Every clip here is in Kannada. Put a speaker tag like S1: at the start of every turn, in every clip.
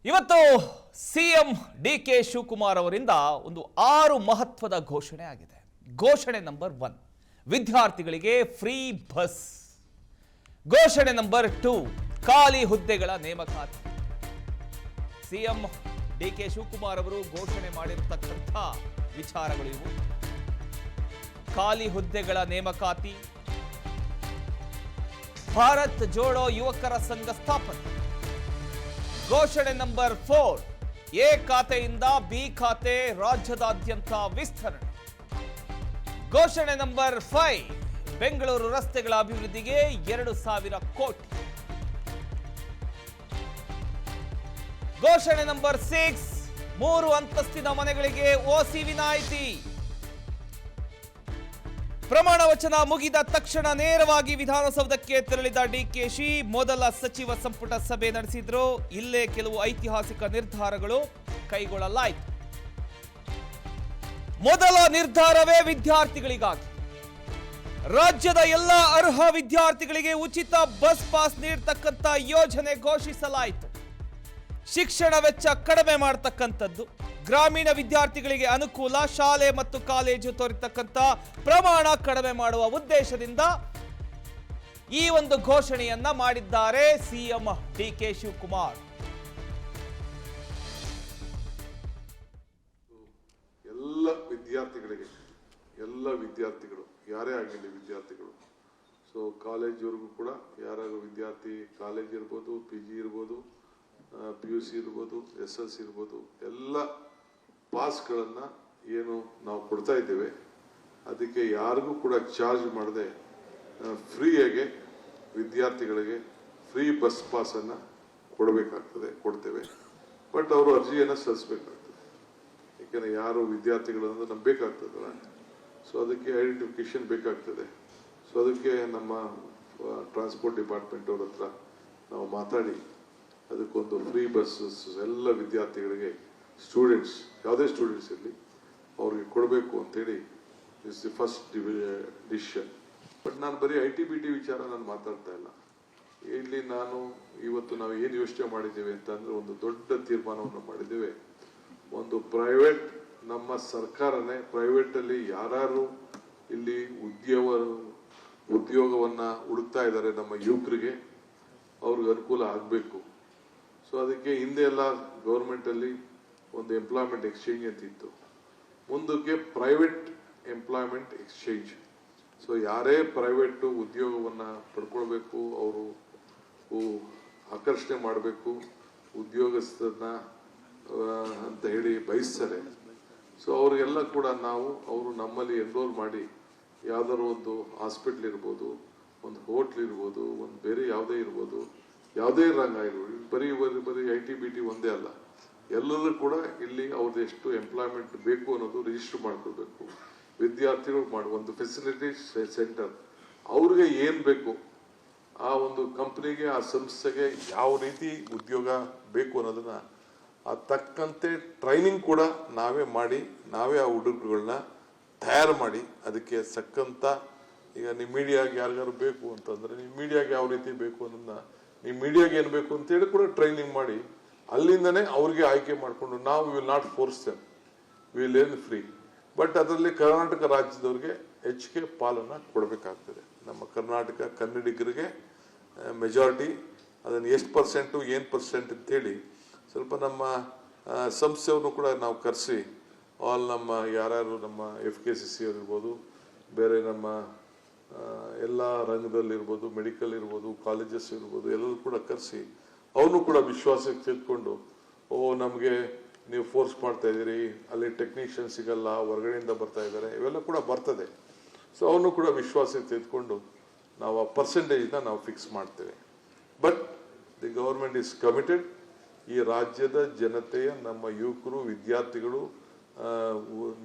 S1: ಇವತ್ತು ಸಿಎಂ ಡಿ.ಕೆ. ಶಿವಕುಮಾರ್ ಅವರಿಂದ ಒಂದು 6 ಮಹತ್ವದ ಘೋಷಣೆ ಆಗಿದೆ. ಘೋಷಣೆ ನಂಬರ್ 1 ವಿದ್ಯಾರ್ಥಿಗಳಿಗೆ ಫ್ರೀ ಬಸ್. ಘೋಷಣೆ ನಂಬರ್ 2 ಖಾಲಿ ಹುದ್ದೆಗಳ ನೇಮಕಾತಿ. ಸಿಎಂ ಡಿ.ಕೆ. ಶಿವಕುಮಾರ್ ಅವರು ಘೋಷಣೆ ಮಾಡಿರತಕ್ಕಂಥ ವಿಚಾರಗಳು ಇವು. ಖಾಲಿ ಹುದ್ದೆಗಳ ನೇಮಕಾತಿ, ಭಾರತ್ ಜೋಡೋ ಯುವಕರ ಸಂಘ ಸ್ಥಾಪನೆ. ಘೋಷಣೆ ನಂಬರ್ 4 ಎ ಖಾತೆಯಿಂದ ಬಿ ಖಾತೆ ರಾಜ್ಯದಾದ್ಯಂತ ವಿಸ್ತರಣೆ. ಘೋಷಣೆ ನಂಬರ್ 5 ಬೆಂಗಳೂರು ರಸ್ತೆಗಳ ಅಭಿವೃದ್ಧಿಗೆ 2,000 ಕೋಟಿ. ಘೋಷಣೆ ನಂಬರ್ 6 3 ಅಂತಸ್ತಿನ ಮನೆಗಳಿಗೆ ಓಸಿ ವಿನಾಯಿತಿ. ಪ್ರಮಾಣ ವಚನ ಮುಗಿದ ತಕ್ಷಣ ನೇರವಾಗಿ ವಿಧಾನಸೌಧಕ್ಕೆ ತೆರಳಿದ ಡಿಕೆಶಿ ಮೊದಲ ಸಚಿವ ಸಂಪುಟ ಸಭೆ ನಡೆಸಿದ್ರು. ಇಲ್ಲೇ ಕೆಲವು ಐತಿಹಾಸಿಕ ನಿರ್ಧಾರಗಳು ಕೈಗೊಳ್ಳಲಾಯಿತು. ಮೊದಲ ನಿರ್ಧಾರವೇ ವಿದ್ಯಾರ್ಥಿಗಳಿಗಾಗಿ. ರಾಜ್ಯದ ಎಲ್ಲ ಅರ್ಹ ವಿದ್ಯಾರ್ಥಿಗಳಿಗೆ ಉಚಿತ ಬಸ್ ಪಾಸ್ ನೀಡತಕ್ಕಂಥ ಯೋಜನೆ ಘೋಷಿಸಲಾಯಿತು. ಶಿಕ್ಷಣ ವೆಚ್ಚ ಕಡಿಮೆ ಮಾಡತಕ್ಕಂಥದ್ದು, ಗ್ರಾಮೀಣ ವಿದ್ಯಾರ್ಥಿಗಳಿಗೆ ಅನುಕೂಲ, ಶಾಲೆ ಮತ್ತು ಕಾಲೇಜು ತೋರಿತಕ್ಕಂಥ ಪ್ರಮಾಣ ಕಡಿಮೆ ಮಾಡುವ ಉದ್ದೇಶದಿಂದ ಈ ಒಂದು ಘೋಷಣೆಯನ್ನ ಮಾಡಿದ್ದಾರೆ ಸಿಎಂ ಡಿ.ಕೆ. ಶಿವಕುಮಾರ್.
S2: ಎಲ್ಲ ವಿದ್ಯಾರ್ಥಿಗಳು ಯಾರೇ ಆಗಿರಲಿ ವಿದ್ಯಾರ್ಥಿಗಳು, ಸೊ ಕಾಲೇಜ್ವರೆಗೂ ಕೂಡ ಯಾರು ವಿದ್ಯಾರ್ಥಿ, ಕಾಲೇಜ್ ಇರ್ಬೋದು, PG ಇರ್ಬೋದು, PUC ಇರ್ಬೋದು, SSLC ಇರ್ಬೋದು, ಎಲ್ಲ ಪಾಸ್ಗಳನ್ನು ಏನು ನಾವು ಕೊಡ್ತಾ ಇದ್ದೇವೆ ಅದಕ್ಕೆ ಯಾರಿಗೂ ಕೂಡ ಚಾರ್ಜ್ ಮಾಡದೆ ಫ್ರೀಯಾಗಿ ವಿದ್ಯಾರ್ಥಿಗಳಿಗೆ ಫ್ರೀ ಬಸ್ ಪಾಸನ್ನು ಕೊಡ್ತೇವೆ. ಬಟ್ ಅವರು ಅರ್ಜಿಯನ್ನು ಸಲ್ಲಿಸಬೇಕಾಗ್ತದೆ. ಯಾಕೆಂದರೆ ಯಾರು ವಿದ್ಯಾರ್ಥಿಗಳನ್ನು ನಂಬಬೇಕಾಗ್ತದಲ್ಲ, ಸೊ ಅದಕ್ಕೆ ಐಡೆಂಟಿಫಿಕೇಶನ್ ಬೇಕಾಗ್ತದೆ. ಸೊ ಅದಕ್ಕೆ ನಮ್ಮ ಟ್ರಾನ್ಸ್ಪೋರ್ಟ್ ಡಿಪಾರ್ಟ್ಮೆಂಟ್ ಅವ್ರ ಹತ್ರ ನಾವು ಮಾತಾಡಿ ಅದಕ್ಕೊಂದು ಫ್ರೀ ಬಸ್ಸಸ್ ಎಲ್ಲ ವಿದ್ಯಾರ್ಥಿಗಳಿಗೆ, ಸ್ಟೂಡೆಂಟ್ಸ್ ಯಾವುದೇ ಸ್ಟೂಡೆಂಟ್ಸ್ ಇರಲಿ ಅವ್ರಿಗೆ ಕೊಡಬೇಕು ಅಂತೇಳಿ is the first decision. But ನಾನು ಬರೀ IT-BT ವಿಚಾರ ನಾನು ಮಾತಾಡ್ತಾ ಇಲ್ಲ. ಇಲ್ಲಿ ಇವತ್ತು ನಾವು ಏನು ಯೋಚನೆ ಮಾಡಿದ್ದೇವೆ ಅಂತಂದ್ರೆ ಒಂದು ದೊಡ್ಡ ತೀರ್ಮಾನವನ್ನು ಮಾಡಿದ್ದೇವೆ. ಒಂದು ಪ್ರೈವೇಟ್, ನಮ್ಮ ಸರ್ಕಾರನೇ ಪ್ರೈವೇಟಲ್ಲಿ ಯಾರು ಇಲ್ಲಿ ಉದ್ಯೋಗವನ್ನ ಹುಡುಕ್ತಾ ಇದ್ದಾರೆ ನಮ್ಮ ಯುವಕರಿಗೆ, ಅವ್ರಿಗೆ ಅನುಕೂಲ ಆಗಬೇಕು. ಸೊ ಅದಕ್ಕೆ ಹಿಂದೆ ಎಲ್ಲ ಗೌರ್ಮೆಂಟಲ್ಲಿ ಒಂದು ಎಂಪ್ಲಾಯ್ಮೆಂಟ್ ಎಕ್ಸ್ಚೇಂಜ್ ಅಂತ ಇತ್ತು, ಮುಂದಕ್ಕೆ ಪ್ರೈವೇಟ್ ಎಂಪ್ಲಾಯ್ಮೆಂಟ್ ಎಕ್ಸ್ಚೇಂಜ್. ಸೊ ಯಾರೇ ಪ್ರೈವೇಟ್ ಉದ್ಯೋಗವನ್ನು ಪಡ್ಕೊಳ್ಬೇಕು, ಅವರು ಆಕರ್ಷಣೆ ಮಾಡಬೇಕು ಉದ್ಯೋಗಸ್ಥರನ್ನ ಅಂತ ಹೇಳಿ ಬಯಸ್ತಾರೆ. ಸೊ ಅವ್ರಿಗೆಲ್ಲ ಕೂಡ ಅವರು ನಮ್ಮಲ್ಲಿ ಎನ್ರೋಲ್ ಮಾಡಿ ಯಾವ್ದಾದ್ರು ಒಂದು ಹಾಸ್ಪಿಟ್ಲ್ ಇರ್ಬೋದು, ಒಂದು ಹೋಟ್ಲ್ ಇರ್ಬೋದು, ಒಂದು ಬೇರೆ ಯಾವುದೇ ಇರ್ಬೋದು, ಯಾವುದೇ ರಂಗ ಇರ್ಬೋದು, ಬರೀ IT-BT ಒಂದೇ ಅಲ್ಲ, ಎಲ್ಲರೂ ಕೂಡ ಇಲ್ಲಿ ಅವ್ರದ್ದು ಎಷ್ಟು ಎಂಪ್ಲಾಯ್ಮೆಂಟ್ ಬೇಕು ಅನ್ನೋದು ರಿಜಿಸ್ಟರ್ ಮಾಡ್ಕೊಳ್ಬೇಕು. ವಿದ್ಯಾರ್ಥಿಗಳು ಮಾಡುವ ಒಂದು ಫೆಸಿಲಿಟಿ ಸೆಂಟರ್, ಅವ್ರಿಗೆ ಏನ್ ಬೇಕು, ಆ ಒಂದು ಕಂಪ್ನಿಗೆ, ಆ ಸಂಸ್ಥೆಗೆ ಯಾವ ರೀತಿ ಉದ್ಯೋಗ ಬೇಕು ಅನ್ನೋದನ್ನ ತಕ್ಕಂತೆ ಟ್ರೈನಿಂಗ್ ಕೂಡ ನಾವೇ ಮಾಡಿ, ನಾವೇ ಆ ಹುಡುಗರುಗಳನ್ನ ತಯಾರು ಮಾಡಿ ಅದಕ್ಕೆ ತಕ್ಕಂತ, ಈಗ ನಿಮ್ಮ ಮೀಡಿಯಾಗೆ ಯಾರಿಗಾರು ಬೇಕು ಅಂತಂದ್ರೆ ನಿಮ್ಮ ಮೀಡಿಯಾಗೆ ಯಾವ ರೀತಿ ಬೇಕು ಅನ್ನೋದನ್ನ, ನಿಮ್ಮ ಮೀಡಿಯಾಗೆ ಏನ್ ಬೇಕು ಅಂತೇಳಿ ಕೂಡ ಟ್ರೈನಿಂಗ್ ಮಾಡಿ ಅಲ್ಲಿಂದನೇ ಅವ್ರಿಗೆ ಆಯ್ಕೆ ಮಾಡಿಕೊಂಡು, ನಾವು will not force them, will learn free. But ಅದರಲ್ಲಿ ಕರ್ನಾಟಕ ರಾಜ್ಯದವ್ರಿಗೆ ಹೆಚ್ಚಿಗೆ ಪಾಲನ್ನ ಕೊಡಬೇಕಾಗ್ತದೆ. ನಮ್ಮ ಕರ್ನಾಟಕ ಕನ್ನಡಿಗರಿಗೆ ಮೆಜಾರಿಟಿ, ಅದನ್ನು ಎಷ್ಟು ಪರ್ಸೆಂಟು ಏನು ಪರ್ಸೆಂಟ್ ಅಂತೇಳಿ ಸ್ವಲ್ಪ ನಮ್ಮ ಸಂಸ್ಥೆಯನ್ನು ಕೂಡ ನಾವು ಕರೆಸಿ ನಮ್ಮ ಯಾರ್ಯಾರು ನಮ್ಮ FKCC ಇರ್ಬೋದು, ಬೇರೆ ನಮ್ಮ ಎಲ್ಲ ರಂಗದಲ್ಲಿರ್ಬೋದು, ಮೆಡಿಕಲ್ ಇರ್ಬೋದು, ಕಾಲೇಜಸ್ ಇರ್ಬೋದು, ಎಲ್ಲರೂ ಕೂಡ ಕರೆಸಿ ಅವನು ಕೂಡ ವಿಶ್ವಾಸಕ್ಕೆ ತೆಗೆದುಕೊಂಡು, ನಮಗೆ ನೀವು ಫೋರ್ಸ್ ಮಾಡ್ತಾ ಇದ್ದೀರಿ, ಅಲ್ಲಿ ಟೆಕ್ನಿಷಿಯನ್ ಸಿಗಲ್ಲ, ಹೊರಗಡೆಯಿಂದ ಬರ್ತಾ ಇದ್ದಾರೆ, ಇವೆಲ್ಲ ಕೂಡ ಬರ್ತದೆ. ಸೊ ಅವನು ಕೂಡ ವಿಶ್ವಾಸಕ್ಕೆ ತೆಗೆದುಕೊಂಡು ನಾವು ಆ ಪರ್ಸೆಂಟೇಜ್ನ ನಾವು ಫಿಕ್ಸ್ ಮಾಡ್ತೇವೆ. But the government is committed. ಈ ರಾಜ್ಯದ ಜನತೆಯ, ನಮ್ಮ ಯುವಕರು, ವಿದ್ಯಾರ್ಥಿಗಳು,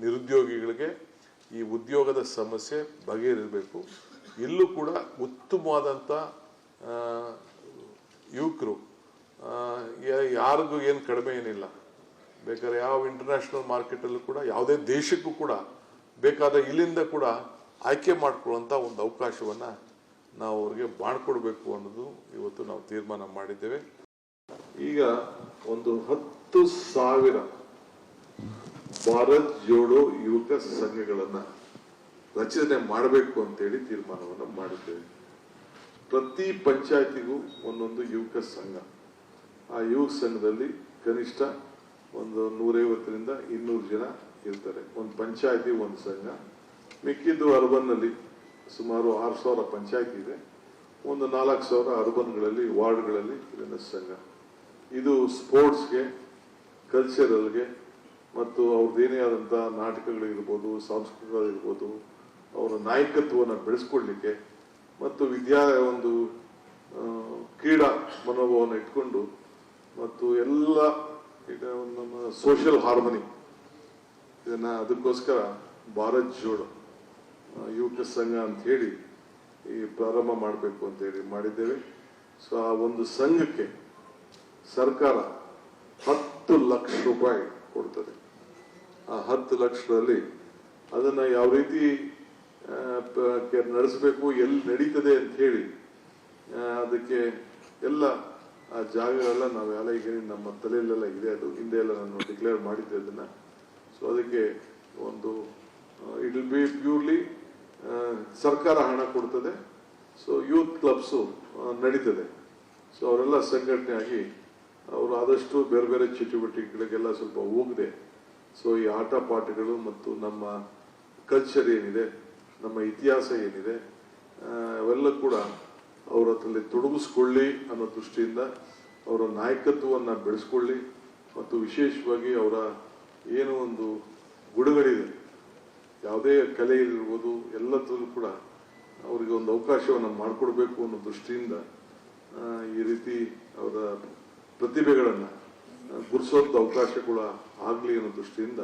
S2: ನಿರುದ್ಯೋಗಿಗಳಿಗೆ ಈ ಉದ್ಯೋಗದ ಸಮಸ್ಯೆ ಬಗೆಹರಿಸಬೇಕು. ಇಲ್ಲೂ ಕೂಡ ಉತ್ತಮವಾದಂಥ ಯುವಕರು, ಯಾರಿಗೂ ಏನು ಕಡಿಮೆ ಏನಿಲ್ಲ, ಬೇಕಾದ್ರೆ ಯಾವ ಇಂಟರ್ನ್ಯಾಷನಲ್ ಮಾರ್ಕೆಟಲ್ಲೂ ಕೂಡ ಯಾವುದೇ ದೇಶಕ್ಕೂ ಕೂಡ ಬೇಕಾದ ಇಲ್ಲಿಂದ ಕೂಡ ಆಯ್ಕೆ ಮಾಡ್ಕೊಳ್ಳುವಂಥ ಒಂದು ಅವಕಾಶವನ್ನು ನಾವು ಅವ್ರಿಗೆ ಮಾಡಿಕೊಡ್ಬೇಕು ಅನ್ನೋದು ಇವತ್ತು ನಾವು ತೀರ್ಮಾನ ಮಾಡಿದ್ದೇವೆ. ಈಗ ಒಂದು 10,000 ಭಾರತ್ ಜೋಡೋ ಯುವಕ ಸಂಘಗಳನ್ನ ರಚನೆ ಮಾಡಬೇಕು ಅಂತೇಳಿ ತೀರ್ಮಾನವನ್ನು ಮಾಡಿದ್ದೇವೆ. ಪ್ರತಿ ಪಂಚಾಯತಿಗೂ ಒಂದೊಂದು ಯುವಕ ಸಂಘ. ಆ ಯುವಕ ಸಂಘದಲ್ಲಿ ಕನಿಷ್ಠ ಒಂದು 150ರಿಂದ 200 ಜನ ಇರ್ತಾರೆ. ಒಂದು ಪಂಚಾಯತಿ ಒಂದು ಸಂಘ. ಮಿಕ್ಕಿದ್ದು ಅರ್ಬನ್ನಲ್ಲಿ ಸುಮಾರು 6,000 ಪಂಚಾಯತಿ ಇದೆ. ಒಂದು 4,000 ಅರ್ಬನ್ಗಳಲ್ಲಿ ವಾರ್ಡ್ಗಳಲ್ಲಿ ಇದನ್ನ ಸಂಘ. ಇದು ಸ್ಪೋರ್ಟ್ಸ್ಗೆ, ಕಲ್ಚರಲ್ಗೆ ಮತ್ತು ಅವ್ರದ್ದೇನೇ ಆದಂತಹ ನಾಟಕಗಳಿರ್ಬೋದು, ಸಾಂಸ್ಕೃತಿಕಗಳಿರ್ಬೋದು, ಅವರ ನಾಯಕತ್ವವನ್ನು ಬೆಳೆಸ್ಕೊಳ್ಳಿಕ್ಕೆ ಮತ್ತು ಒಂದು ಕ್ರೀಡಾ ಮನೋಭಾವವನ್ನು ಇಟ್ಕೊಂಡು ಮತ್ತು ಎಲ್ಲ ಈಗ ನಮ್ಮ ಸೋಷಿಯಲ್ ಹಾರ್ಮನಿ ಇದನ್ನ ಅದಕ್ಕೋಸ್ಕರ ಭಾರತ್ ಜೋಡೋ ಯುವಕ ಸಂಘ ಅಂತ ಹೇಳಿ ಈ ಪ್ರಾರಂಭ ಮಾಡಬೇಕು ಅಂತ ಹೇಳಿ ಮಾಡಿದ್ದೇವೆ. ಸೊ ಆ ಒಂದು ಸಂಘಕ್ಕೆ ಸರ್ಕಾರ 10 ಲಕ್ಷ ರೂಪಾಯಿ ಕೊಡ್ತದೆ. ಆ 10 ಲಕ್ಷದಲ್ಲಿ ಅದನ್ನ ಯಾವ ರೀತಿ ನಡೆಸಬೇಕು, ಎಲ್ಲಿ ನಡೀತದೆ ಅಂತ ಹೇಳಿ ಅದಕ್ಕೆ ಎಲ್ಲ ಆ ಜಾಗಗಳೆಲ್ಲ ನಾವೆಲ್ಲ ಈಗ ನಮ್ಮ ತಲೆಯಲ್ಲೆಲ್ಲ ಇದೆ. ಅದು ಹಿಂದೆ ಎಲ್ಲ ನಾನು ಡಿಕ್ಲೇರ್ ಮಾಡಿದ್ದೆ ಅದನ್ನ. ಸೊ ಅದಕ್ಕೆ ಒಂದು ಇಟ್ ವಿಲ್ ಬಿ ಪ್ಯೂರ್ಲಿ ಸರ್ಕಾರ ಹಣ ಕೊಡ್ತದೆ. ಸೊ ಯೂತ್ ಕ್ಲಬ್ಸು ನಡೀತದೆ. ಸೊ ಅವರೆಲ್ಲ ಸಂಘಟನೆ ಆಗಿ ಅವರು ಆದಷ್ಟು ಬೇರೆ ಬೇರೆ ಚಟುವಟಿಕೆಗಳಿಗೆಲ್ಲ ಸ್ವಲ್ಪ ಹೋಗದೆ, ಸೊ ಈ ಆಟ ಪಾಠಗಳು ಮತ್ತು ನಮ್ಮ ಕಲ್ಚರ್ ಏನಿದೆ, ನಮ್ಮ ಇತಿಹಾಸ ಏನಿದೆ, ಅವೆಲ್ಲ ಕೂಡ ಅವರ ಹತ್ರಲ್ಲಿ ತೊಡಗಿಸ್ಕೊಳ್ಳಿ ಅನ್ನೋ ದೃಷ್ಟಿಯಿಂದ ಅವರ ನಾಯಕತ್ವವನ್ನು ಬೆಳೆಸ್ಕೊಳ್ಳಿ ಮತ್ತು ವಿಶೇಷವಾಗಿ ಅವರ ಏನು ಒಂದು ಗುಣಗಳಿದೆ, ಯಾವುದೇ ಕಲೆ ಇರ್ಬೋದು, ಎಲ್ಲದರಲ್ಲೂ ಕೂಡ ಅವರಿಗೆ ಒಂದು ಅವಕಾಶವನ್ನು ಮಾಡಿಕೊಡ್ಬೇಕು ಅನ್ನೋ ದೃಷ್ಟಿಯಿಂದ ಈ ರೀತಿ ಅವರ ಪ್ರತಿಭೆಗಳನ್ನು ಗುರುಸೋಂಥ ಅವಕಾಶ ಕೂಡ ಆಗಲಿ ಅನ್ನೋ ದೃಷ್ಟಿಯಿಂದ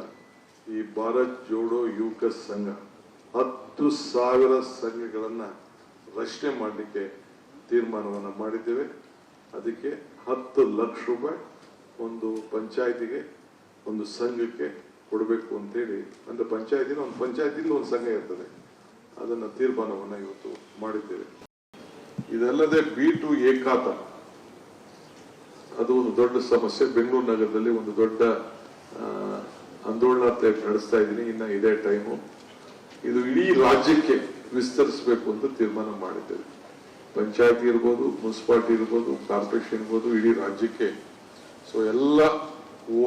S2: ಈ ಭಾರತ್ ಜೋಡೋ ಯುವಕ ಸಂಘ 10,000 ಸಂಘಗಳನ್ನ ರಚನೆ ಮಾಡಲಿಕ್ಕೆ ತೀರ್ಮಾನವನ್ನು ಮಾಡಿದ್ದೇವೆ. ಅದಕ್ಕೆ 10 ಲಕ್ಷ ರೂಪಾಯಿ ಒಂದು ಪಂಚಾಯತಿಗೆ, ಒಂದು ಸಂಘಕ್ಕೆ ಕೊಡಬೇಕು ಅಂತೇಳಿ, ಅಂದ್ರೆ ಒಂದು ಪಂಚಾಯತಿಲಿ ಒಂದು ಸಂಘ ಇರ್ತದೆ, ಅದನ್ನ ತೀರ್ಮಾನವನ್ನು ಇವತ್ತು ಮಾಡಿದ್ದೇವೆ. ಇದಲ್ಲದೆ B2 ಏಕಾತ ಅದು ಒಂದು ದೊಡ್ಡ ಸಮಸ್ಯೆ. ಬೆಂಗಳೂರು ನಗರದಲ್ಲಿ ಒಂದು ದೊಡ್ಡ ಆಂದೋಲನ ನಡೆಸ್ತಾ ಇದ್ದೀನಿ. ಇನ್ನ ಇದೇ ಟೈಮು. ಇದು ಇಡೀ ರಾಜ್ಯಕ್ಕೆ ವಿಸ್ತರಿಸಬೇಕು ಅಂತ ತೀರ್ಮಾನ ಮಾಡಿದ್ದೇವೆ. ಪಂಚಾಯತಿ ಇರ್ಬೋದು, ಮುನ್ಸಿಪಾಲಿಟಿ ಇರ್ಬೋದು, ಕಾರ್ಪೊರೇಷನ್ ಇರ್ಬೋದು, ಇಡೀ ರಾಜ್ಯಕ್ಕೆ. ಸೊ ಎಲ್ಲ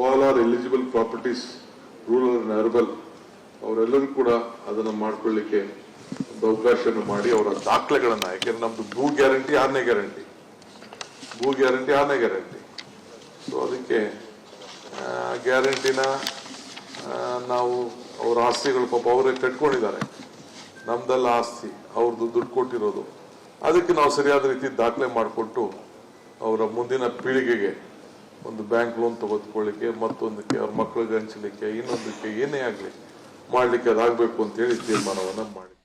S2: all are eligible properties, rural and urban, ಅವರೆಲ್ಲರೂ ಕೂಡ ಅದನ್ನು ಮಾಡ್ಕೊಳ್ಳಿಕ್ಕೆ ಒಂದು ಅವಕಾಶವನ್ನು ಮಾಡಿ ಅವರ ದಾಖಲೆಗಳನ್ನ, ಯಾಕೆಂದ್ರೆ ನಮ್ದು ಭೂ ಗ್ಯಾರಂಟಿ 6ನೇ ಗ್ಯಾರಂಟಿ, ಸೊ ಅದಕ್ಕೆ ಗ್ಯಾರಂಟಿನ ನಾವು ಅವ್ರ ಆಸ್ತಿಗಳು ಪಾಪ ಅವರೇ ಕಟ್ಕೊಂಡಿದ್ದಾರೆ, ನಮ್ದೆಲ್ಲ ಆಸ್ತಿ ಅವ್ರದ್ದು ದುಡ್ಡು ಕೊಟ್ಟಿರೋದು. ಅದಕ್ಕೆ ನಾವು ಸರಿಯಾದ ರೀತಿ ದಾಖಲೆ ಮಾಡಿಕೊಟ್ಟು ಅವರ ಮುಂದಿನ ಪೀಳಿಗೆಗೆ ಒಂದು ಬ್ಯಾಂಕ್ ಲೋನ್ ತೆಗೆದುಕೊಳ್ಳಿಕ್ಕೆ, ಮತ್ತೊಂದಕ್ಕೆ ಅವ್ರ ಮಕ್ಕಳಿಗೆ ಹಂಚಲಿಕ್ಕೆ, ಇನ್ನೊಂದಕ್ಕೆ ಏನೇ ಆಗಲಿ ಮಾಡಲಿಕ್ಕೆ ಅದಾಗಬೇಕು ಅಂತ ಹೇಳಿ ತೀರ್ಮಾನವನ್ನು ಮಾಡಿ